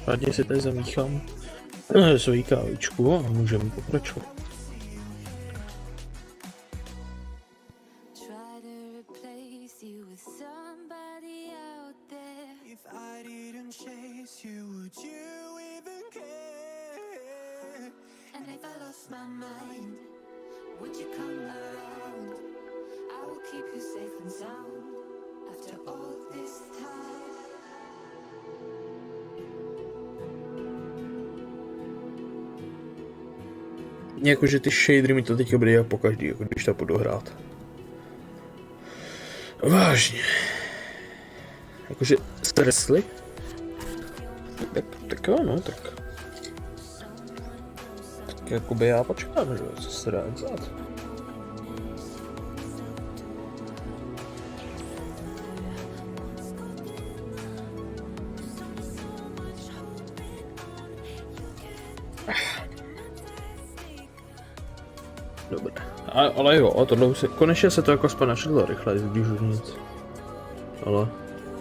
Radně si tady zamíchám svoji kávičku a můžeme pokračovat. Jakože ty shadery mi to teďka bude jak pokaždý, jako když to budu hrát. Vážně. Jakože stresli? Tak jo, no, tak jakoby já počkám, že jo, co se dá vzát. Dobré. Ale jo, a tohle už konečně se to jako aspoň načetlo rychle, když už nic. Ale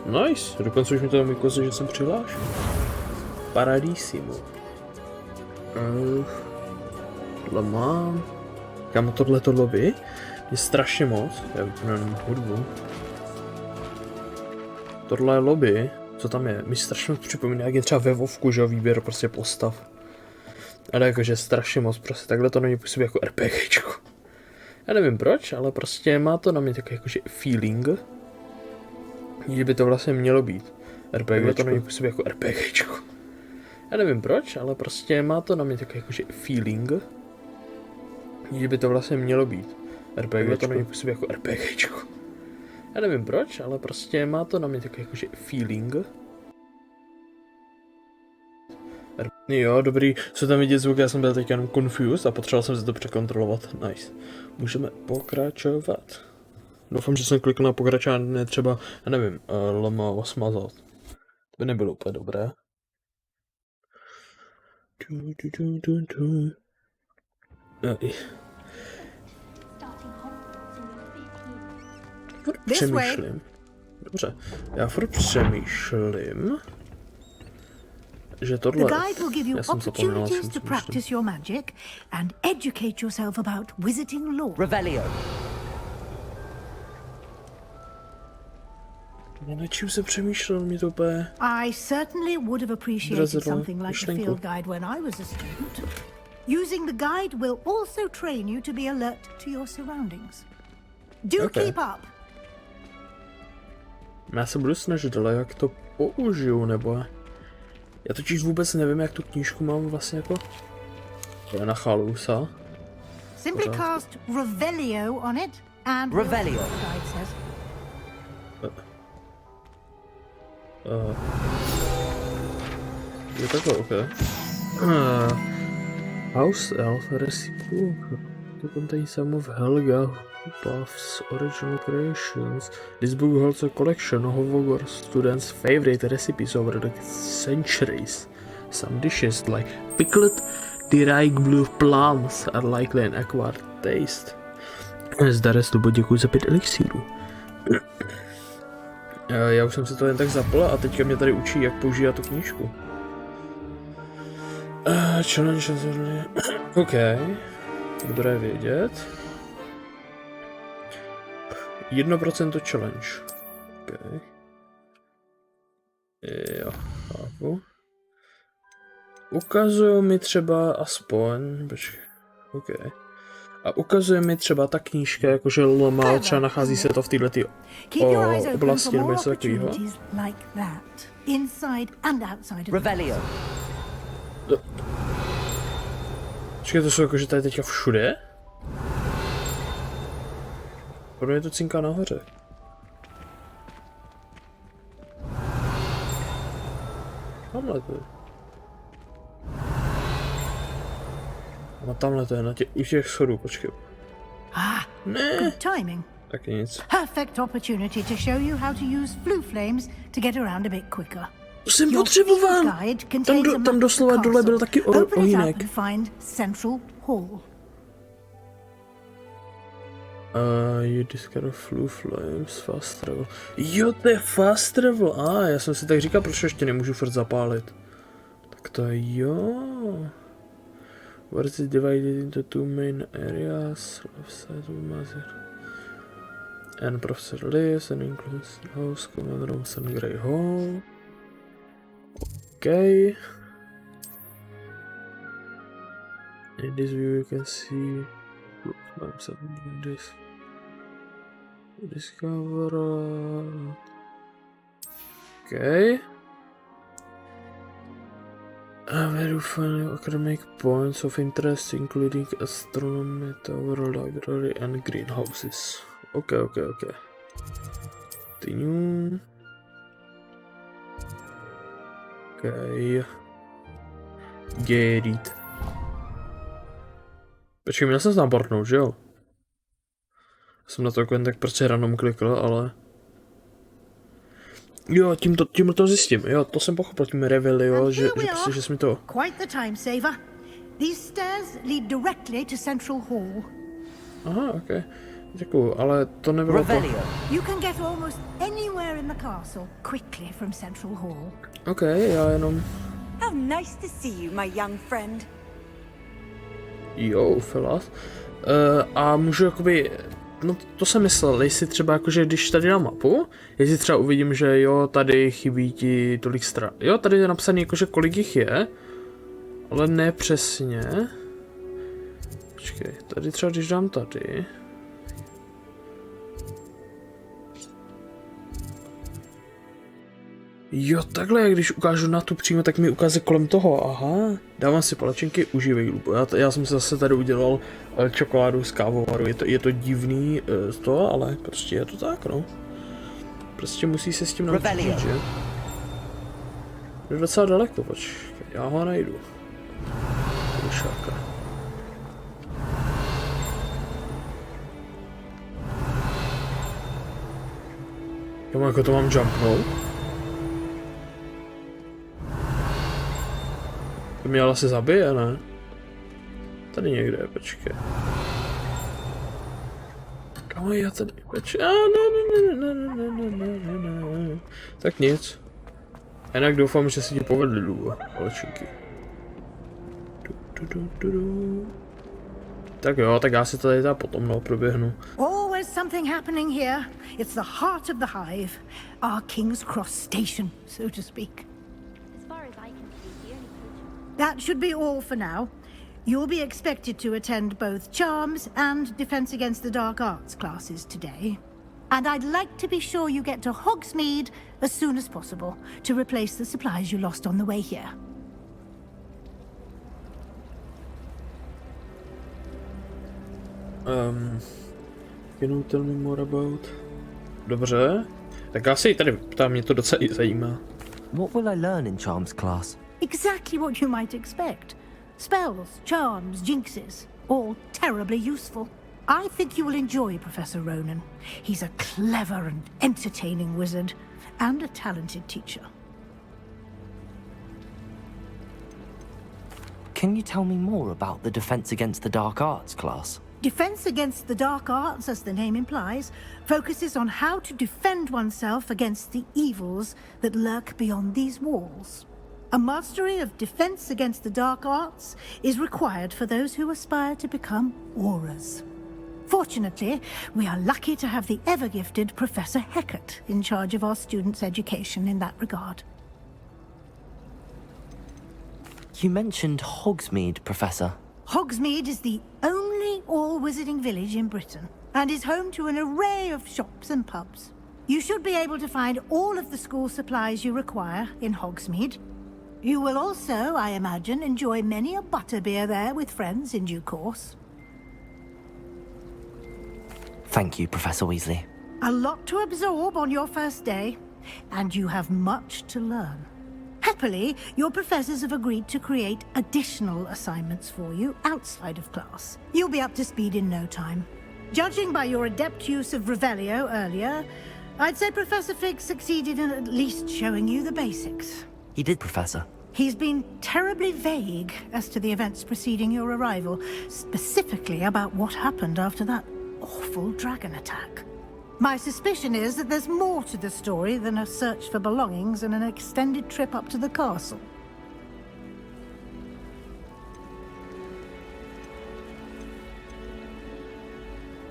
nice, dokonce už mi to vykazuje, že jsem přihlášen. Paradísimo. Tohle mám. Kam tohle lobby? Je strašně moc. Já vypnu hudbu. Tohle je lobby. Co tam je? Mi strašně moc připomíná, jak je třeba ve Vovku, že jo, výběr prostě postav. Ale jakože strašně moc, prostě takhle to na mě působí jako RPGčko. Já nevím proč, ale prostě má to na mě takový jakože feeling. Že by to vlastně mělo být RPGčko. To na mě působí jako RPGčko. Já nevím proč, ale prostě má to na mě takový jakože feeling. Že by to vlastně mělo být RPGčko. To na mě působí jako RPGčko. Já nevím proč, ale prostě má to na mě takový jakože feeling. Jo, dobrý, co tam vidět zvuk, já jsem byl teď jenom confused a potřeboval jsem si to překontrolovat. Nice. Můžeme pokračovat. Doufám, že jsem klikl na pokračování, třeba, já nevím, lama smazat. To by nebylo úplně dobré. Furt přemýšlím. Dobře, já furt přemýšlím, že tohle, The guide will give you opportunities to practice your magic and educate yourself about wizarding lore. Revelio. Na čím se přemýšlel, mě to úplně... I certainly would have appreciated something like the field guide when I was a student. Using the guide will also train you to be alert to your surroundings. Do keep up. Já se budu snažit, ale jak to použiju, nebo... Já totiž vůbec nevím, jak tu knížku mám vlastně jako... na chalusa. Simply cast Revelio on it and... Revelio. Guide says. Je takhle, ok. House Elf Recipe to contain some of Helga Puff's original creations. This book holds a collection of Hogwarts students' favorite recipes over the centuries. Some dishes like pickled dried blue plums are likely an acquired taste. Zda restu děkuji za 5 elixírů. Já už jsem si to jen tak zapl a teďka mě tady učí, jak používat tu knížku. Challenge... OK. Dobré vědět. 1% challenge. OK. Jo, chápu. Ukazuje mi třeba aspoň... Počkej. OK. A ukazuje mi třeba ta knížka, jakože lama, třeba nachází se to v této oblasti nebo něco takového. Revelio. Počkej, to jsou jakože tady teďka všude? Podle mě to cinká nahoře. Tamhle to je. No tamhle to je na u těch schodů, počkej. Ne. Good timing. Taky nic. Perfect opportunity to show you how to use blue flames to get around a bit quicker. To jsem potřeboval. Tam doslova dole byl taky ohýnek. You discover flu flames, fast travel. Jo, to je fast travel. Já jsem si tak říkal, proč ještě nemůžu furt zapálit. Tak to je jo. Hogwarts is divided into two main areas. Left side of Mazir. And Professor lives and includes house, common rooms and Grey Hall. Okay. In this view you can see something like this. Discover. Okay. Where you find academic points of interest, including astronomy, tower, library, and greenhouses. Okay. Continue. Okay. Get it. Počkej, měl jsem tam portnout, že jo? Jsem na to jen tak prostě random klikl, ale... Jo, tím to zjistím, jo, to jsem pochopil tím Revelio, že prostě, že jsi mi to... Quite the time saver. These stairs lead directly to Central Hall. Aha, okay. Děkuju, ale to nebylo to... You can get almost anywhere in the castle quickly from Central Hall. Okay, já jenom... How nice to see you, my young friend. Jo, fellas. A můžu jakoby... No to jsem myslel, jestli třeba jakože když tady na mapu, jestli třeba uvidím, že jo, tady chybí ti tolik stran. Jo, tady je napsaný jakože kolik jich je, ale ne přesně. Počkej, tady třeba když dám tady. Jo, takhle, jak když ukážu na tu přímo, tak mi ukáže kolem toho, aha. Dávám si palačinky, užívej lupo. Já jsem si zase tady udělal čokoládu z kávovaru, je to divný z toho, ale prostě je to tak, no. Prostě musí se s tím naučit, že? Je docela daleko, počkej, já ho najdu. Dušáka. Jo, jako to mám jumpnout? To mě ale se zabije, ne? Tady někde, počkej. Kam já tady, počkej, ne. Tak nic. Jinak doufám, že se ti povedly palečinky. Tak jo, tak já si to tady potom proběhnu. Always something happening here. It's the heart of the hive. Our King's Cross station, so to speak. That should be all for now. You'll be expected to attend both Charms and Defense Against the Dark Arts classes today. And I'd like to be sure you get to Hogsmeade as soon as possible to replace the supplies you lost on the way here. Can you tell me more about... Dobře. Tak já si tady ptám, mě to docela zajímá. What will I learn in Charms class? Exactly what you might expect. Spells, charms, jinxes, all terribly useful. I think you will enjoy Professor Ronan. He's a clever and entertaining wizard, and a talented teacher. Can you tell me more about the Defense Against the Dark Arts class? Defense Against the Dark Arts, as the name implies, focuses on how to defend oneself against the evils that lurk beyond these walls. A mastery of Defense Against the Dark Arts is required for those who aspire to become Auras. Fortunately, we are lucky to have the ever-gifted Professor Hecat in charge of our students' education in that regard. You mentioned Hogsmeade, Professor. Hogsmeade is the only all-wizarding village in Britain, and is home to an array of shops and pubs. You should be able to find all of the school supplies you require in Hogsmeade. You will also, I imagine, enjoy many a butterbeer there with friends in due course. Thank you, Professor Weasley. A lot to absorb on your first day, and you have much to learn. Happily, your professors have agreed to create additional assignments for you outside of class. You'll be up to speed in no time. Judging by your adept use of Revelio earlier, I'd say Professor Fig succeeded in at least showing you the basics. He did, Professor. He's been terribly vague as to the events preceding your arrival, specifically about what happened after that awful dragon attack. My suspicion is that there's more to the story than a search for belongings and an extended trip up to the castle.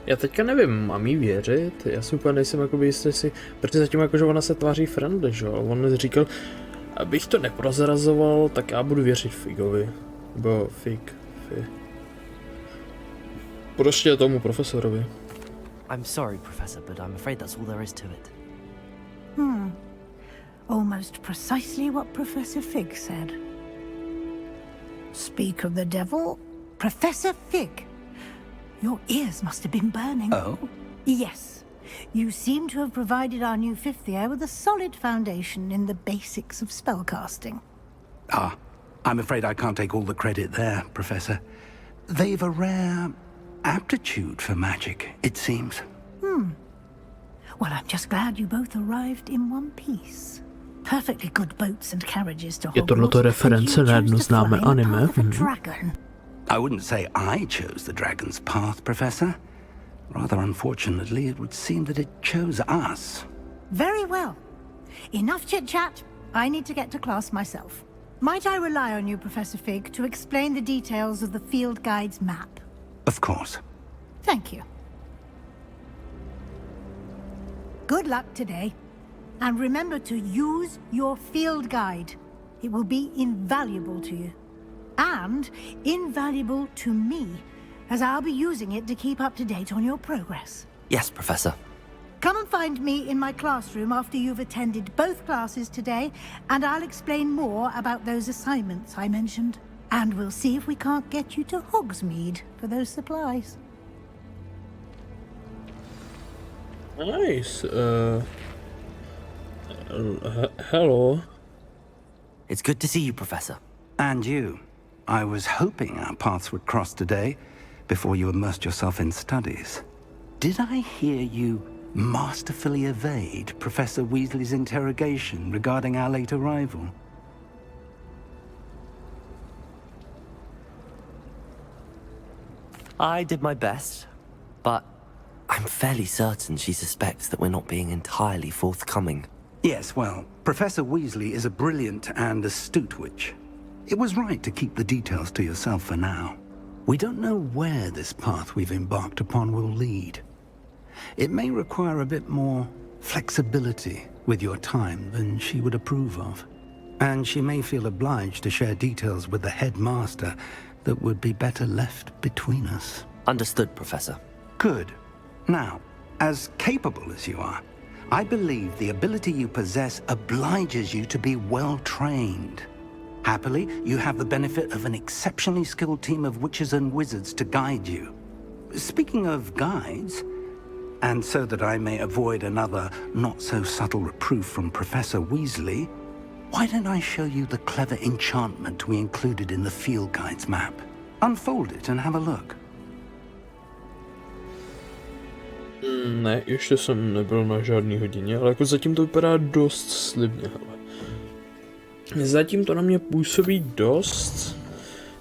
Já teďka nevím, mám jí věřit? Já si úplně nejsem jakoby jistý si, protože zatím jakože ona se tváří friendly, že jo? On říkal, abych to neprozrazoval, tak já budu věřit Figovi. Nebo Fig. Prostě tomu profesorovi. I'm sorry, Professor, but I'm afraid that's all there is to it. Almost precisely what Professor Fig said. Speak of the devil, Professor Fig. Your ears must have been burning. Oh? Yes. You seem to have provided our new fifth year with a solid foundation in the basics of spellcasting. I'm afraid I can't take all the credit there, Professor. They've a rare aptitude for magic, it seems. Well, I'm just glad you both arrived in one piece. Perfectly good boats and carriages to Je tohleto reference na jedno známé anime? Dragon. I wouldn't say I chose the dragon's path, Professor. Rather unfortunately, it would seem that it chose us. Very well. Enough chit-chat. I need to get to class myself. Might I rely on you, Professor Fig, to explain the details of the field guide's map? Of course. Thank you. Good luck today. And remember to use your field guide. It will be invaluable to you. And invaluable to me, as I'll be using it to keep up to date on your progress. Yes, Professor. Come and find me in my classroom after you've attended both classes today, and I'll explain more about those assignments I mentioned. And we'll see if we can't get you to Hogsmeade for those supplies. Nice. Hello. It's good to see you, Professor. And you. I was hoping our paths would cross today, before you immersed yourself in studies. Did I hear you masterfully evade Professor Weasley's interrogation regarding our late arrival? I did my best, but I'm fairly certain she suspects that we're not being entirely forthcoming. Yes, well, Professor Weasley is a brilliant and astute witch. It was right to keep the details to yourself for now. We don't know where this path we've embarked upon will lead. It may require a bit more flexibility with your time than she would approve of. And she may feel obliged to share details with the headmaster that would be better left between us. Understood, Professor. Good. Now, as capable as you are, I believe the ability you possess obliges you to be well trained. Happily, you have the benefit of an exceptionally skilled team of witches and wizards to guide you. Speaking of guides, and so that I may avoid another not-so-subtle reproof from Professor Weasley, why don't I show you the clever enchantment we included in the field guide's map? Unfold it and have a look. Ne, ještě jsem nebyl na žádný hodině, ale jako zatím to vypadá dost slibně, hele. Zatím to na mě působí dost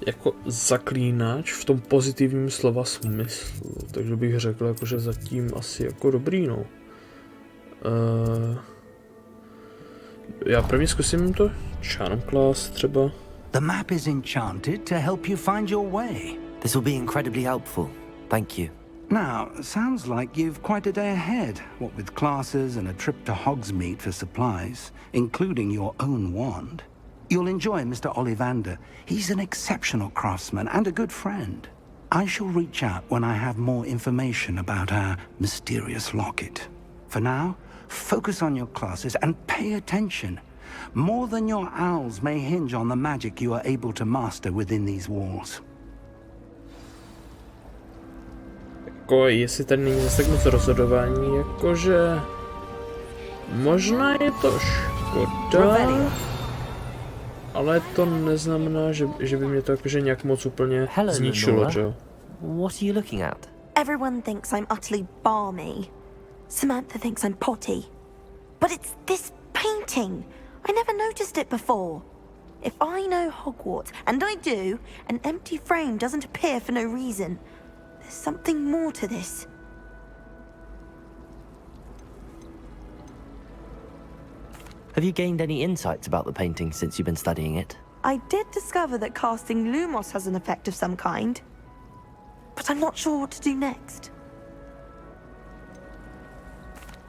jako zaklínač v tom pozitivním slova smyslu, takže bych řekl, jako, že zatím asi jako dobrý, no. Já prvně zkusím to charm class třeba. The map is enchanted to help you find your way. This will be incredibly helpful. Thank you. Now, sounds like you've quite a day ahead, what with classes and a trip to Hogsmeade for supplies, including your own wand. You'll enjoy Mr. Ollivander. He's an exceptional craftsman and a good friend. I shall reach out when I have more information about our mysterious locket. For now, focus on your classes and pay attention. More than your owls may hinge on the magic you are able to master within these walls. Jako, jestli tady není zase tak moc rozhodování, jakože... Možná je to škoda, ale to neznamená, že by mě to jakože nějak moc úplně zničilo, že jo? What are you looking at? Everyone thinks I'm utterly balmy. Samantha thinks I'm potty. But it's this painting. I never noticed it before. If I know Hogwarts, and I do, an empty frame doesn't appear for no reason. There's something more to this. Have you gained any insights about the painting since you've been studying it? I did discover that casting Lumos has an effect of some kind, but I'm not sure what to do next.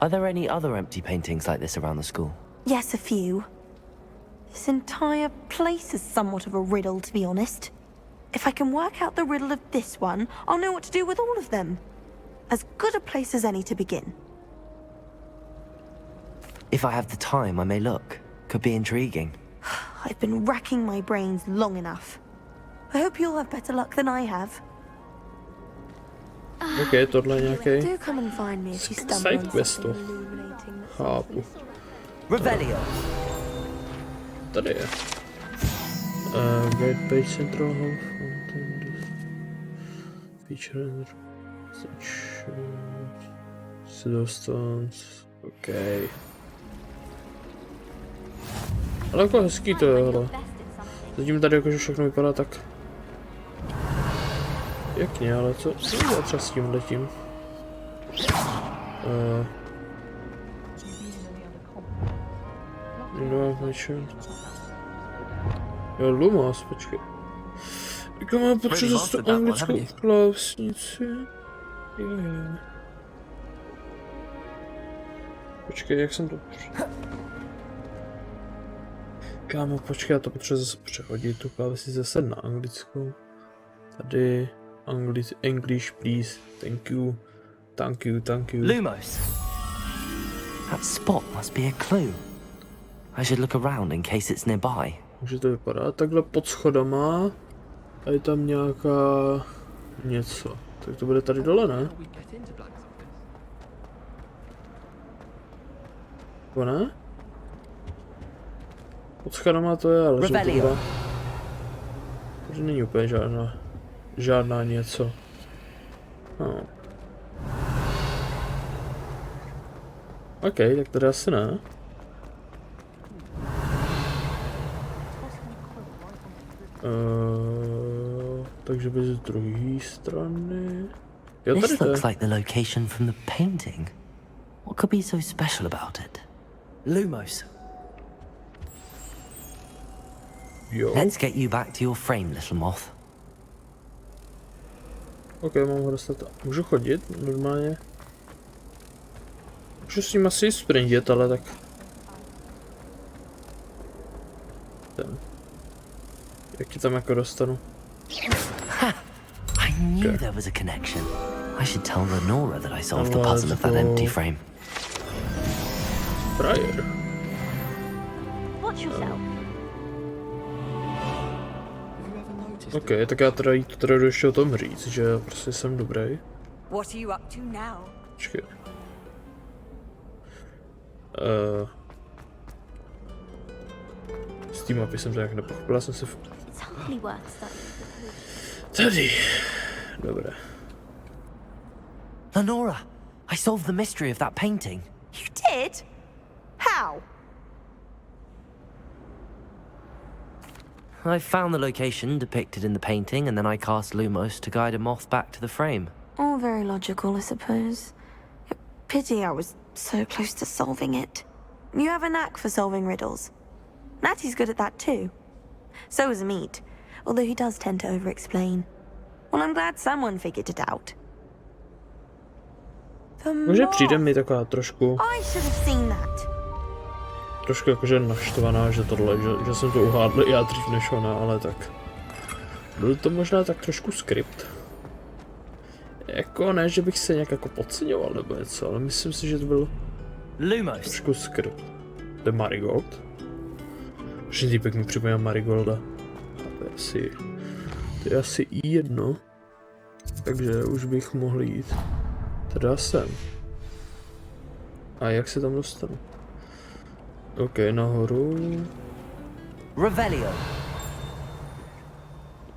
Are there any other empty paintings like this around the school? Yes, a few. This entire place is somewhat of a riddle, to be honest. If I can work out the riddle of this one, I'll know what to do with all of them. As good a place as any to begin. If I have the time, I may look. Could be intriguing. I've been racking my brains long enough. I hope you'll have better luck than I have. OK, tohle je nějaký Do come and find me if you stumble side on questu. something illuminating. Chápu. Revelio. Tady je. Guide page central hall fountain. Feature render. Stones. OK. Ale jako hezký to je, hele. Zatím tady jakože všechno vypadá tak pěkně, ale co dělat třeba s tím letím? Jo, Lumos, počkej. Jaká mám potřebu zase tu anglickou klávesnici? Jo. Počkej, jak jsem to... Kámo, počkej, já to potřebuji zase přehodit, tu klávesnici zase na anglickou. Tady, English, please, thank you. Lumos. That spot must be a clue. I should look around in case it's nearby. Může to vypadat takhle pod schodama. A je tam nějaká... něco. Tak to bude tady dole, ne? Nebo ne? Pod schodama to je, ale že to bude... Tady není úplně žádná něco. No. OK, tak tady asi ne. Takže bez druhé strany. Jo, tady This to je. looks like the location from the painting. What could be so special about it? Lumos. Jo. Let's get you back to your frame, little moth. OK, mám ho dostat. Můžu chodit normálně? Můžu s ním asi sprintit, ale tak... Jak ti tam jako dostanu? I knew there was a connection. I should tell Lenora that I solved the puzzle of that empty frame. Frajer. Watch yourself. OK, tak já teda jít teda ještě o tom říct, že prostě jsem dobrý. What are you up to now? Počkej. S tím mapy jsem to jak nepochopil, já jsem si... Tady. Dobré. Lenora, I solved the mystery of that painting. You did? How? I found the location depicted in the painting, and then I cast Lumos to guide a moth back to the frame. All very logical, I suppose. Pity I was so close to solving it. You have a knack for solving riddles. Natty's good at that too. So is Meat, although he does tend to over-explain. Well, I'm glad someone figured it out. Možná přijde mi taková trošku... I should have seen that. Trošku jakože naštvaná, že tohle, že jsem to uhádl já dřív než ona, ale tak... Byl to možná tak trošku skript. Jako ne, že bych se nějak jako podceňoval nebo něco, ale myslím si, že to byl... Lumos. Trošku skript. To je Marigold. Všem týpek mi připomíná Marigolda. A to je asi I1. Takže už bych mohl jít. Teda jsem. A jak se tam dostanu? OK, nahoru. Revelio.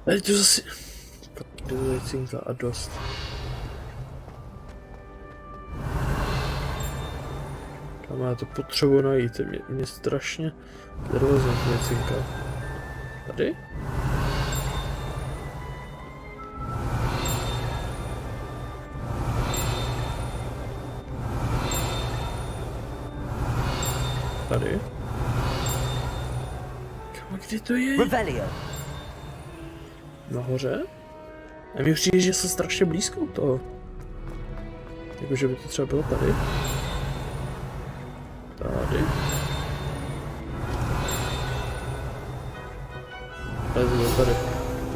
Tady to zase... Cinka a dost. Kam já to potřebuji najít, mě strašně nervózní cinka. Tady? Tady? A kde to je? Revelio. Nahoře? A mi přijde, že jsem strašně blízko u toho. Jakože by to třeba bylo tady. Tady. Tady to bylo tady.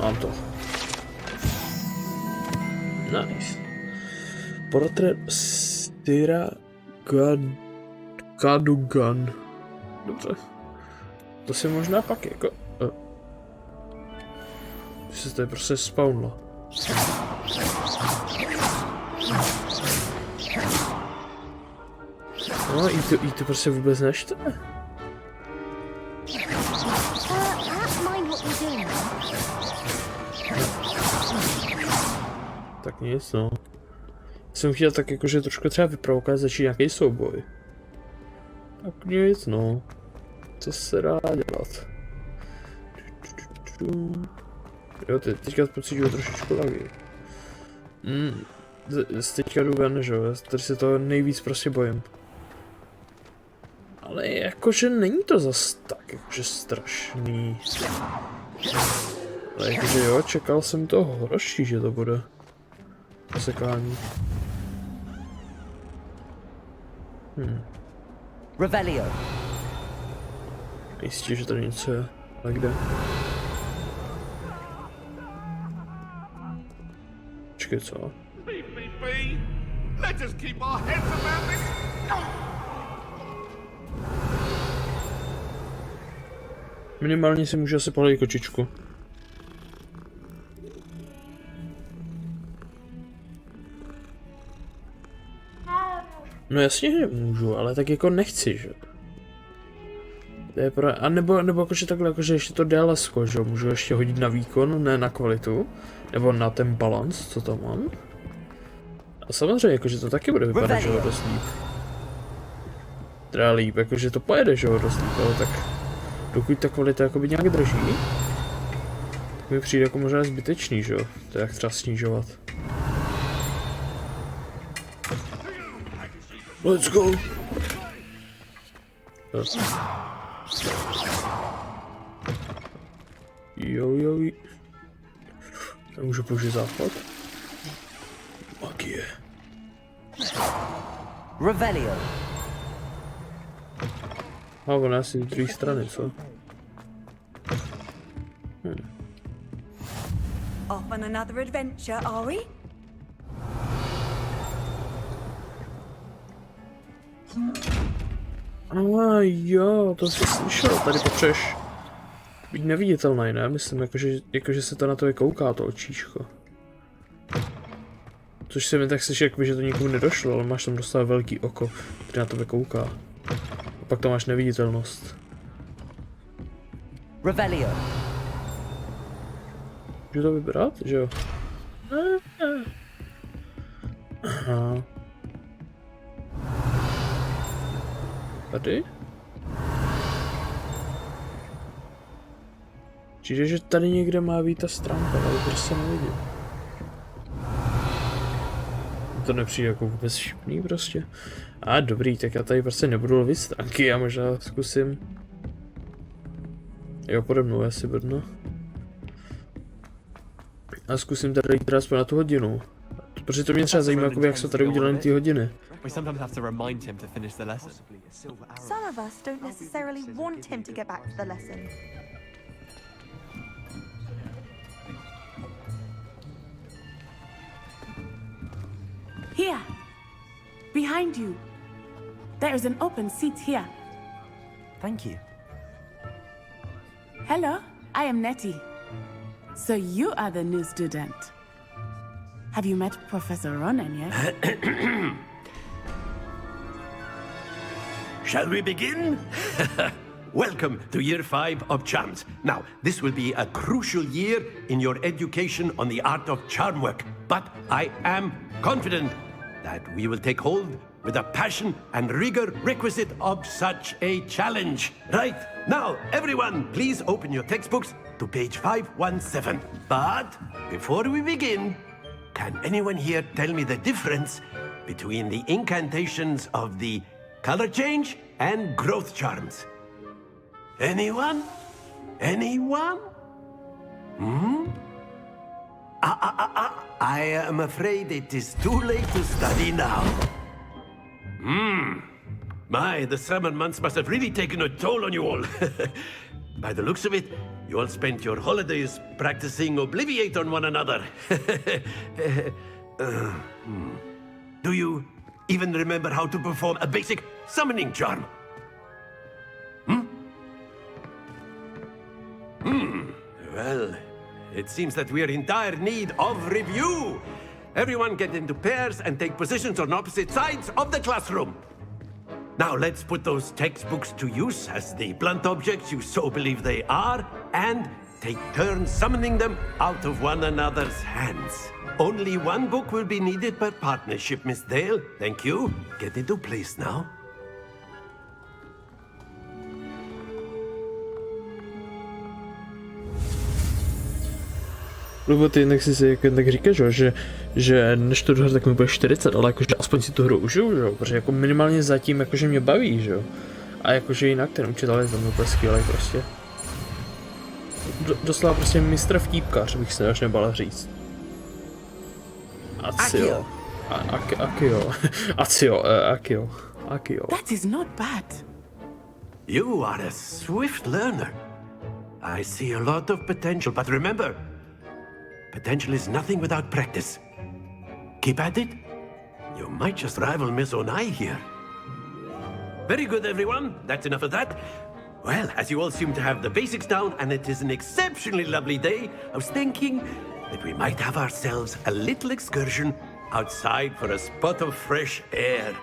Mám to. Nice. Portrét Styra Kadugan. Dobře. To si možná pak jako... Ty se tady prostě spawnlo. No, jí to prostě vůbec neštve. Tak nic, no. Jsem chtěl tak jakože trošku třeba vyprovokovat, začít nějaký souboj. Tak nic, no. Co se dá dělat? Jo, teďka pocituju trošičku lagy. Teďka jdu ven, že jo, tady se toho nejvíc prostě bojím. Ale jakože není to zas tak jakože strašný. Ale jakože jo, čekal jsem to horší, že to bude. Posekání. Revelio. Jistě, že tady něco je. Ale kde? Počkej, co? Let us keep our heads around this. Minimálně si můžu asi pohodit kočičku. No jasně, že můžu, ale tak jako nechci, že? To je a nebo jakože takhle, jakože ještě to DLS-ko, že? Můžu ještě hodit na výkon, ne na kvalitu. Nebo na ten balans, co tam mám. A samozřejmě, jakože to taky bude vypadat, že ho dost líp. Teda líp, jakože to pojede, že ho dost líp, ale tak... Dokud ta kvalita jakoby nějak drží, tak mi přijde jako možná zbytečný, že jo? To je jak třeba snižovat. Let's go! Jo. Já můžu použít záchod? Magie. Revelio. A ona asi z druhé strany, co? Off on another adventure, are we? Jo, to jsi slyšel, tady potřebuješ být neviditelný, ne? Myslím, jakože se to na to kouká, to očíško. Což se mi tak slyší, že to nikomu nedošlo, ale máš tam dostat velký oko, který na to kouká. A pak to máš neviditelnost. Revelio. Můžu to vybrat, že jo? Aha. Tady? Čiže, že tady někde má být ta stránka, ale prostě nevidím. To nepřijde jako vůbec šipný prostě. A dobrý, tak já tady prostě nebudu lovit stránky, já možná zkusím. Jo, pode mnou asi brno. A zkusím tady jít aspoň na tu hodinu. Protože to mě třeba zajímá, jak jsou tady udělané ty hodiny. We sometimes have to remind him to finish the lesson. Some of us don't necessarily want him to get back to the lesson. Here, behind you. There is an open seat here. Thank you. Hello, I am Nettie. So you are the new student. Have you met Professor Ronan yet? Shall we begin? Welcome to Year 5 of Charms. Now, this will be a crucial year in your education on the art of charm work, but I am confident that we will take hold with the passion and rigor requisite of such a challenge. Right, now, everyone, please open your textbooks to page 517. But before we begin, can anyone here tell me the difference between the incantations of the color change and growth charms? Anyone? Anyone? I am afraid it is too late to study now. My, the summer months must have really taken a toll on you all. By the looks of it, you all spent your holidays practicing Obliviate on one another. Do you even remember how to perform a basic summoning charm? Well, it seems that we are in dire need of review. Everyone get into pairs and take positions on opposite sides of the classroom. Now let's put those textbooks to use as the blunt objects you so believe they are, and take turns summoning them out of one another's hands. Only one book will be needed per partnership, Miss Dale. Thank you. Get into place now. Lubo, ty jinak si jako tak říkáš, že než to dohrát, tak mi bude 40, ale jakože aspoň si tu hru užiju, že jo, protože jako minimálně zatím jakože mě baví, že jo. A jakože jinak ten učitel je za mě úplně skvělej prostě. Doslova prostě mistr vtípkař, bych se až nebala říct. Akio. Akio. That is not bad. You are a swift learner. I see a lot of potential, but remember, potential is nothing without practice. Keep at it. You might just rival Miss Onai here. Very good, everyone. That's enough of that. Well, as you all seem to have the basics down, and it is an exceptionally lovely day, I was thinking that we might have ourselves a little excursion outside for a spot of fresh air.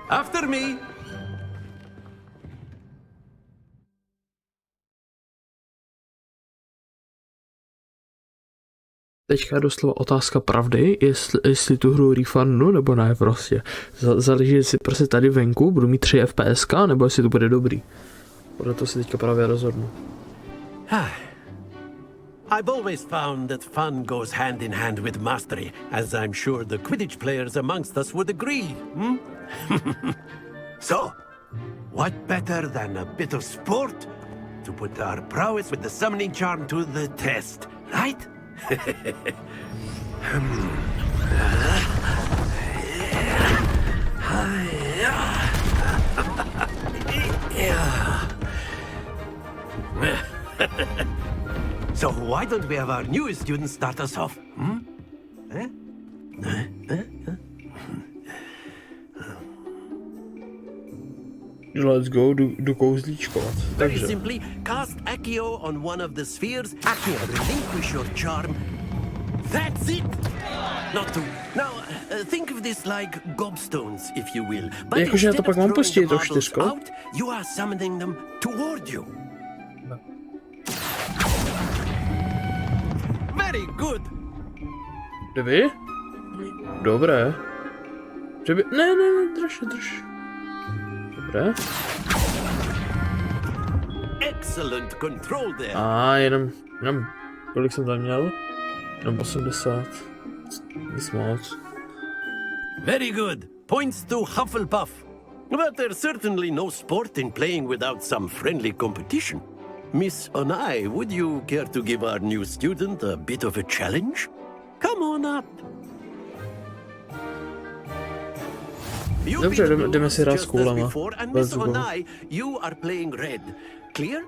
After me. Teďka je doslova otázka pravdy, jestli tu hru refundu nebo ne prostě. Záleží, jestli prostě tady venku budu mít 3 FPS, nebo jestli to bude dobrý. Podle toho si teďka právě rozhodnu. I've always found that fun goes hand in hand with mastery, as I'm sure the Quidditch players amongst us would agree. So, what better than a bit of sport to put our prowess with the summoning charm to the test, right? So why don't we have our newest student start us off? Let's go, jdu kouzlíčkovat. Very simply, cast Accio on one of the spheres. Accio, relinquish your charm. That's it! Not to... Now, think of this like gobstones, if you will. But jakože já to pak mám pustit, to 4. Out, you are summoning them toward you. No. Very good. Kdyby? Dobré. Kdyby... Ne, drž. Dobré. Excellent control there. Jenom, kolik jsem tam měl? Jenom 80. Nic moc. Very good. Points to Hufflepuff. But there's certainly no sport in playing without some friendly competition. Miss Onai, would you care to give our new student a bit of a challenge? Come on up. Dobře, jdeme si hrát s koulama. Miss Onai, you are playing red. Clear?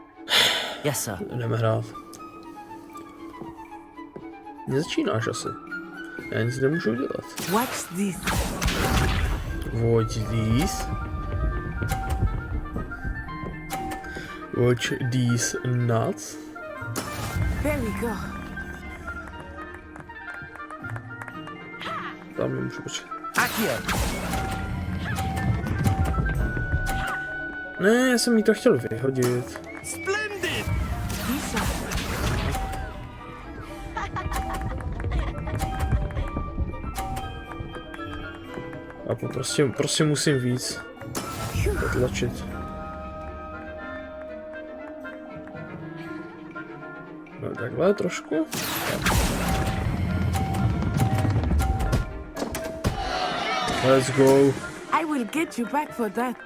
Yes, sir. Jdeme hrát. Nezačínáš asi. Já nic nemůžu dělat. Watch this. Watch these nuts. There we go. Tam nemůžu počkat. Ne, já jsem jí to chtěl vyhodit. Splendid! A prostě musím víc potlačit. No takhle trošku. Let's go. I will get you back for that.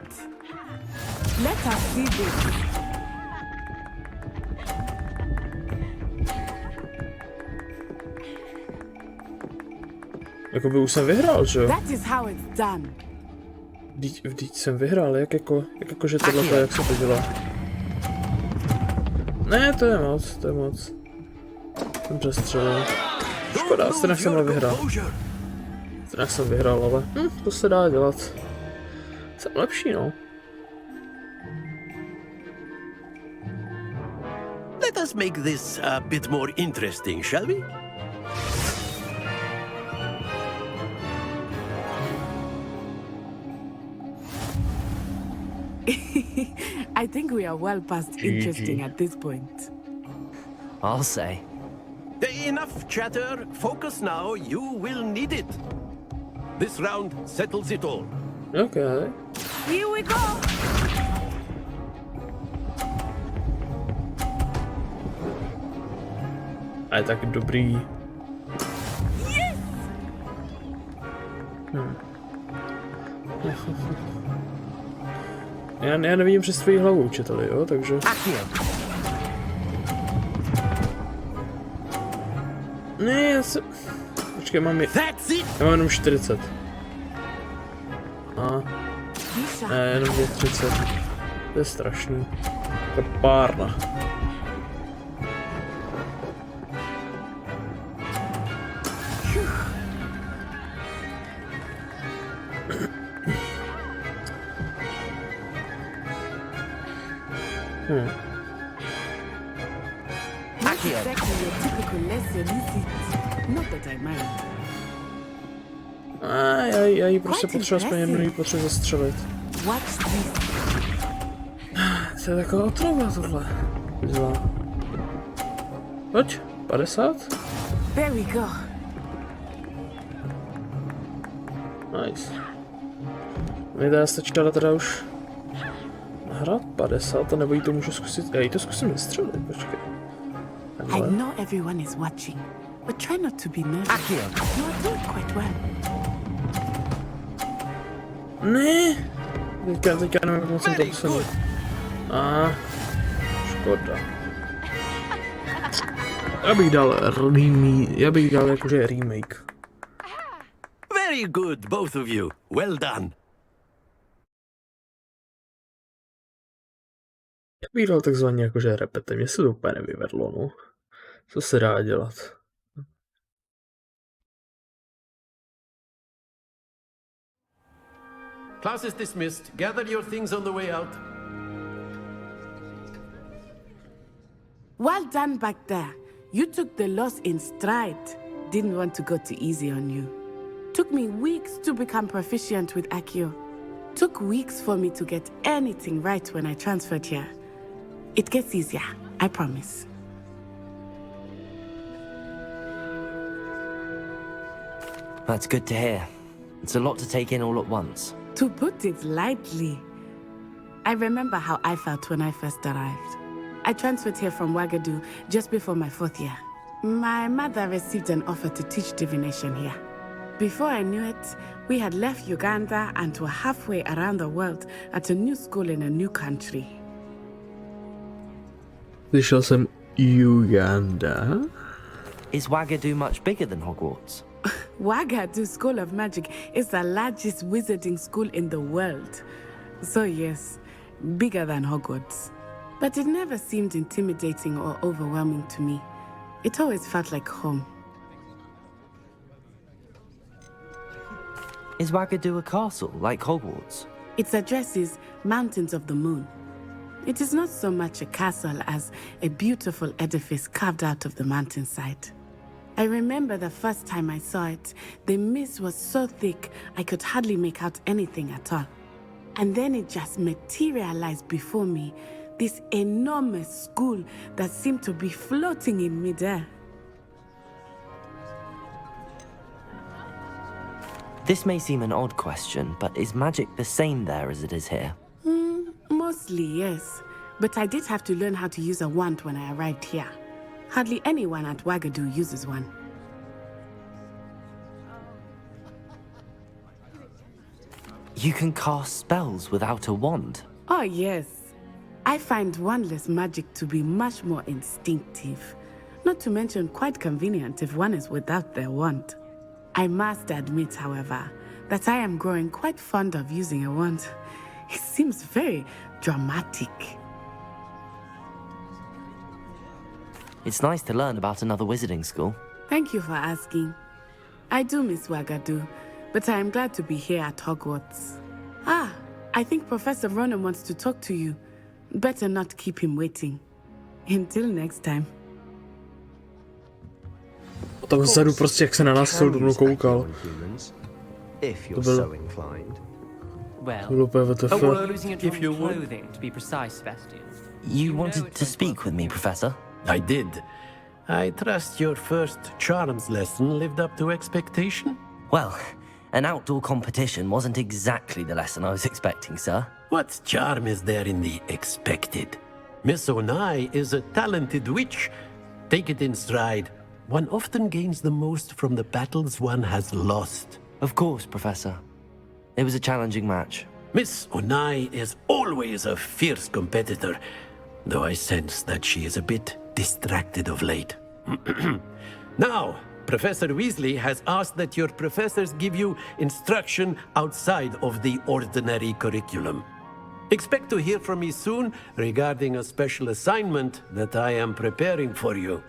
Let us see this. Jakoby už jsem vyhrál, že jo? That is how it's done. Vždyť jsem vyhrál, jak že tohle, jak se to dělá. Ne, to je moc. Jsem přestřelil. Škoda, stejně jsem ale vyhrál. Ale to se dá dělat. Jsem lepší, no. Let us make this a bit more interesting, shall we? I think we are well past interesting at this point. I'll say. Enough chatter. Focus now. You will need it. This round settles it all. Okay. Here we go! A je tak dobrý. Yes! Já nevidím přes tvoji hlavu, učiteli, jo, takže... Ne, já se... Počkej, já mám jenom 40. Ne, jenom 30. To je strašný. Kapárna. Exactly your typical lesson, is it? Not that I mind. Já jí prostě potřebuji aspoň jednou jí potřebuji zastřelit. Watch this. To je taková otrava tohle. Zlá. Pojď, 50? There we go. Nice. Mě teda stačila teda už nahrát 50, a nebo jí to můžu zkusit, já jí to zkusím vystřelit, počkej. I know everyone is watching, but try not to be nervous. You are doing quite well. Ne! Teďka nevím, jak moc jsem to posunul. Škoda. Já bych dal jakože remake. Very good, both of you. Well done. Já bych dal takzvaně jakože repete, mně se to úplně nevyvedlo, no. Co se dá dělat? Class is dismissed. Gather your things on the way out. Well done back there. You took the loss in stride. Didn't want to go too easy on you. Took me weeks to become proficient with Accio. Took weeks for me to get anything right when I transferred here. It gets easier, I promise. That's good to hear. It's a lot to take in all at once. To put it lightly, I remember how I felt when I first arrived. I transferred here from Ouagadougou just before my 4th year. My mother received an offer to teach divination here. Before I knew it, we had left Uganda and were halfway around the world at a new school in a new country. Slyšel jsem Uganda? Is Ouagadougou much bigger than Hogwarts? Ouagadougou School of Magic is the largest wizarding school in the world. So yes, bigger than Hogwarts. But it never seemed intimidating or overwhelming to me. It always felt like home. Is Ouagadougou a castle, like Hogwarts? Its address is Mountains of the Moon. It is not so much a castle as a beautiful edifice carved out of the mountainside. I remember the first time I saw it, the mist was so thick I could hardly make out anything at all. And then it just materialized before me, this enormous school that seemed to be floating in midair. This may seem an odd question, but is magic the same there as it is here? Mostly, yes. But I did have to learn how to use a wand when I arrived here. Hardly anyone at Ouagadougou uses one. You can cast spells without a wand? Oh, yes. I find wandless magic to be much more instinctive. Not to mention quite convenient if one is without their wand. I must admit, however, that I am growing quite fond of using a wand. It seems very dramatic. It's nice to learn about another wizarding school. Thank you for asking. I do miss Wagadu, but I am glad to be here at Hogwarts. Ah, I think Professor Ronan wants to talk to you. Better not keep him waiting. Until next time. Tam vzadu prostě, jak se na nás celou dobu koukal. If you're To so inclined. To bylo úplně WTF. If you would. clothing, to be precise, Sebastian. You wanted to speak with me, Professor? I did. I trust your first charms lesson lived up to expectation? Well, an outdoor competition wasn't exactly the lesson I was expecting, sir. What charm is there in the expected? Miss Onai is a talented witch. Take it in stride. One often gains the most from the battles one has lost. Of course, Professor. It was a challenging match. Miss Onai is always a fierce competitor, though I sense that she is a bit distracted of late. Now, Professor Weasley has asked that your professors give you instruction outside of the ordinary curriculum. Expect to hear from me soon regarding a special assignment that I am preparing for you.